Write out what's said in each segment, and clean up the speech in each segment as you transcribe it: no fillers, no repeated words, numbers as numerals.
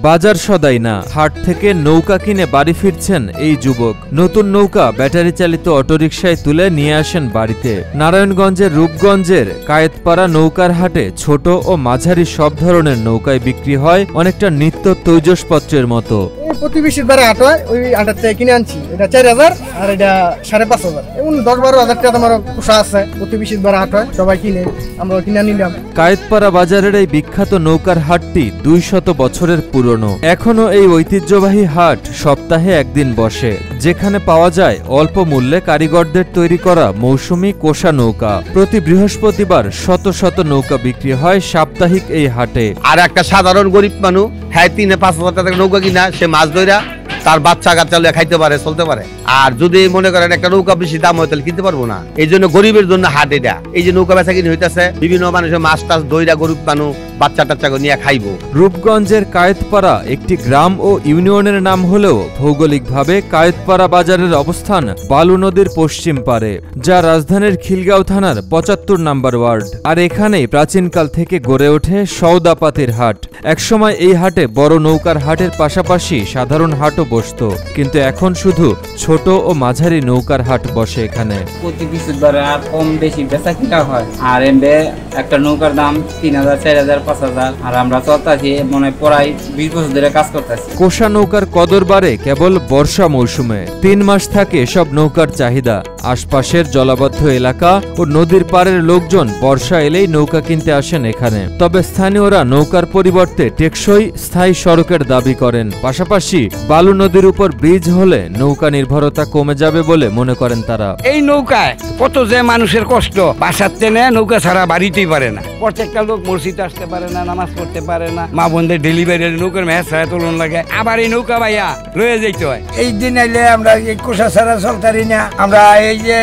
বাজার সদাই না, হাট থেকে নৌকা কিনে বাড়ি ফিরছেন এই যুবক। নতুন নৌকা ব্যাটারি চালিত অটোরিকশায় তুলে নিয়ে আসেন বাড়িতে। নারায়ণগঞ্জের রূপগঞ্জের কায়েতপাড়া নৌকার হাটে ছোট ও মাঝারি সব ধরনের নৌকায় বিক্রি হয় অনেকটা নিত্য তৈজসপত্রের মতো। প্রতিবেশীর বারে হাট হয়, ওই হাটের থেকে কিনে আনছি। এটা 4000 আর এটা 5,500। এমন 10-12 হাজার টাকা আমার পোষা আছে। প্রতিবেশীর বারে হাট হয়, সবাই কিনে, আমরা কিনে নিলাম। কায়েতপাড়া বাজারের এই বিখ্যাত নৌকার হাটটি 200 বছরের পুরনো। এখনো এই ঐতিহ্যবাহী হাট সপ্তাহে একদিন বসে, যেখানে পাওয়া যায় অল্প মূল্যে কারিগরদের তৈরি করা মৌসুমী কোষা নৌকা। প্রতি বৃহস্পতিবার শত শত নৌকা বিক্রি হয় সাপ্তাহিক এই হাটে। আর একটা সাধারণ গরিব মানুষ 3-5 হাজার টাকা নৌকা কিনা সে মাছ ধইরা তার বাচ্চা কাচ্চা খাইতে পারে, চলতে পারে। আর যদি মনে করেন একটা নৌকা বেশি দাম হয় তাহলে কিনতে পারবো না। এই জন্য গরিবের জন্য হাট এটা। এই যে নৌকা বেচা কিনে হইতেছে, বিভিন্ন মানুষের মাছ টাছ দইরা গরিব মানুষ বাচ্চা টাচ্চা নিয়ে খাইবো। রূপগঞ্জের কায়েতপাড়া একটি গ্রাম ও ইউনিয়নের নাম হলেও ভৌগোলিকভাবে কায়েতপাড়া বাজারের অবস্থান বালু নদীর পশ্চিম পারে, যা রাজধানীর খিলগাঁও থানার 75 নম্বর ওয়ার্ড। আর এখানেই প্রাচীনকাল থেকে গড়ে ওঠে সওদাপাতির হাট। একসময় এই হাটে বড় নৌকার হাটের পাশাপাশি সাধারণ হাটও বসতো, কিন্তু এখন শুধু ছোট ও মাঝারি নৌকার হাট বসে এখানে। প্রতি বৃহস্পতিবার কম বেশি বেচা কিনা হয়। আর এমবে একটা নৌকার দাম 3,000, 4,000, 5,000। আর আমরা চলতেছি মনে প্রায় 20 বছর ধরে কাজ করতেছি। কোষা নৌকার কদর বাড়ে কেবল বর্ষা মৌসুমে। 3 মাস থাকে সব নৌকার চাহিদা। আশপাশের জলাবদ্ধ এলাকা ও নদীর পাড়ের লোকজন বর্ষা এলেই নৌকা কিনতে আসেন এখানে। তবে স্থানীয়রা নৌকার পরিবর্তে টেকসই স্থায়ী সড়কের দাবি করেন। পাশাপাশি বালু নদীর উপর ব্রিজ হলে নৌকা নির্ভরতা কমে যাবে বলে মনে করেন তারা। এই নৌকায় কত যে মানুষের কষ্ট, বাসার ট্রেনে নৌকা ছাড়া বাড়িতেই পারে না। প্রত্যেকটা লোক মসজিদ আসতে পারে না, নামাজ পড়তে পারে না। মা বোনদের ডেলিভারি নৌকার মেয়াদ ছাড়া তোলন লাগে, আবার এই নৌকা ভাইয়া লয়ে যেতে হয়। এই দিন আইলে আমরা এই কোষা ছাড়া চলতারি না। আমরা এই যে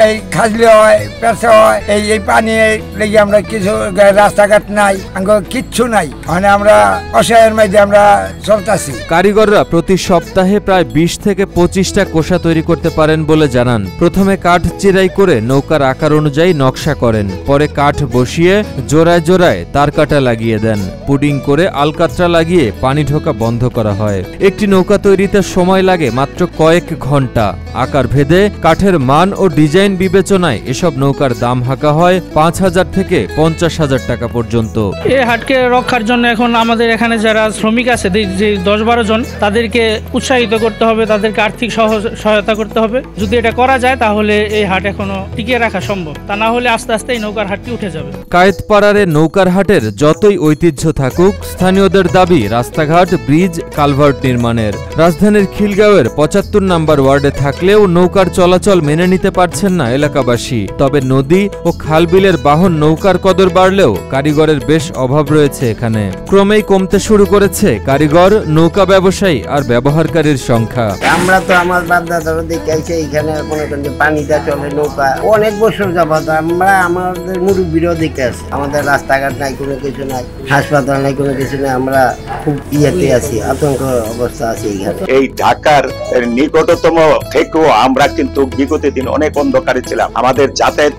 এই খাজলে হয়, পেঁচা হয়, এই পানি লেগে আমরা কিছু রাস্তাঘাট নাই, কিচ্ছু নাই। মানে আমরা অসহায়ের মধ্যে আমরা চলতেছি। কারিগররা প্রতি সপ্তাহে প্রায় 20 থেকে 25টা কোষা তৈরি করতে পারেন বলে জানান। প্রথমে কাঠ চিরাই করে নৌকার আকার অনুযায়ী নকশা করেন, পরে কাঠ বসিয়ে জোড়ায় জোড়ায় তার কাটা লাগিয়ে দেন। পুডিং করে আলকাতরা লাগিয়ে পানি ঢোকা বন্ধ করা হয়। একটি নৌকা তৈরিতে সময় লাগে মাত্র কয়েক ঘন্টা। আকার ভেদে কাঠের মান ও ডিজাইন বিবেচনায় এসব নৌকার দাম হাঁকা হয় 5,000 থেকে 50,000 টাকা পর্যন্ত। এই হাটকে রক্ষার জন্য এখন আমাদের এখানে যারা শ্রমিক আছে, যে 10-12 জন, তাদেরকে উৎসাহিত করতে হবে, তাদেরকে আর্থিক সহায়তা করতে হবে। যদি এটা করা যায় তাহলে এই হাট এখনো টিকিয়ে রাখা সম্ভব। তা না হলে আস্তে আস্তে এই নৌকার হাটটি উঠে যাবে। কায়েতপাড়ার নৌকার হাটের যতই ঐতিহ্য থাকুক, স্থানীয়দের দাবি রাস্তাঘাট, ব্রিজ, কালভার্ট নির্মাণের। রাজধানীর খিলগাঁওয়ের 75 নম্বর ওয়ার্ডে থাকলেও নৌকার চলাচল মেনে নিতে পারছেন না এলাকাবাসী। তবে নদী ও খালবিলের বাহন নৌকার কদর বাড়লেও কারিগরের বেশ অভাব রয়েছে এখানে। ক্রমেই কমতে শুরু করেছে কারিগর, নৌকা ব্যবসায়ী আর ব্যবহারকারীর সংখ্যা। আমরা তো আমার বাপ-দাদারা দেখে আইছি এখানে মনে করেন যে পানিটা চলে নৌকা অনেক বছর যাবত। আমরা আমাদের মুরব্বীরাও দেখে আসি। আমাদের রাস্তাঘাট নাই, কোনো কিছু নাই, হাসপাতাল নাই, কোনো কিছু নাই। আমরা খুব ইয়েতে আছি, আতঙ্ক অবস্থা আছি এখানে। এই ঢাকার নিকটতম থেকেও আমরা কিন্তু বিগত দিন অনেক অন্ধকারে ছিলাম। আমাদের যাতায়াত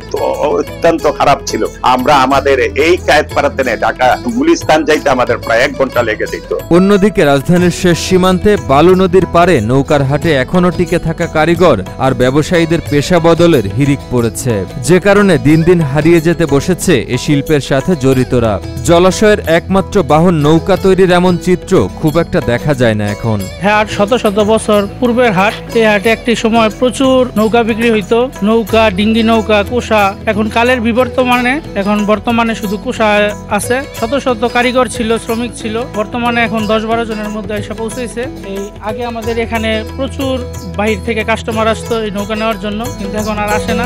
অত্যন্ত খারাপ ছিল। আমরা আমাদের এই কায়েতপাড়াতে ঢাকা গুলিস্তান যাইতে আমাদের প্রায় 1 ঘন্টা লেগে যেত। অন্যদিকে রাজধানীর শেষ সীমান্তে বালু নদীর পারে নৌকার হাটে এখনো টিকে থাকা কারিগর আর ব্যবসায়ীদের পেশা বদলের হিড়িক পড়েছে, যে কারণে দিন দিন হারিয়ে যেতে বসেছে এ শিল্পের সাথে জড়িতরা। জলাশয়ের একমাত্র বাহন নৌকা তৈরির এমন চিত্র খুব একটা দেখা যায় না এখন। হাট শত শত বছর পূর্বের হাট। এই হাটে একটি সময় প্রচুর নৌকা বিক্রি হইতো, নৌকা, ডিঙ্গি নৌকা, কোষা। এখন কালের বিবর্তমানে বর্তমানে শুধু কোষা আছে। শত শত কারিগর ছিল, শ্রমিক ছিল। বর্তমানে এখন 10-12 জনের মধ্যে এসে পৌঁছেছে। এই আগে আমাদের এখানে প্রচুর বাহির থেকে কাস্টমার আসতো এই নৌকা নেওয়ার জন্য, কিন্তু এখন আর আসে না।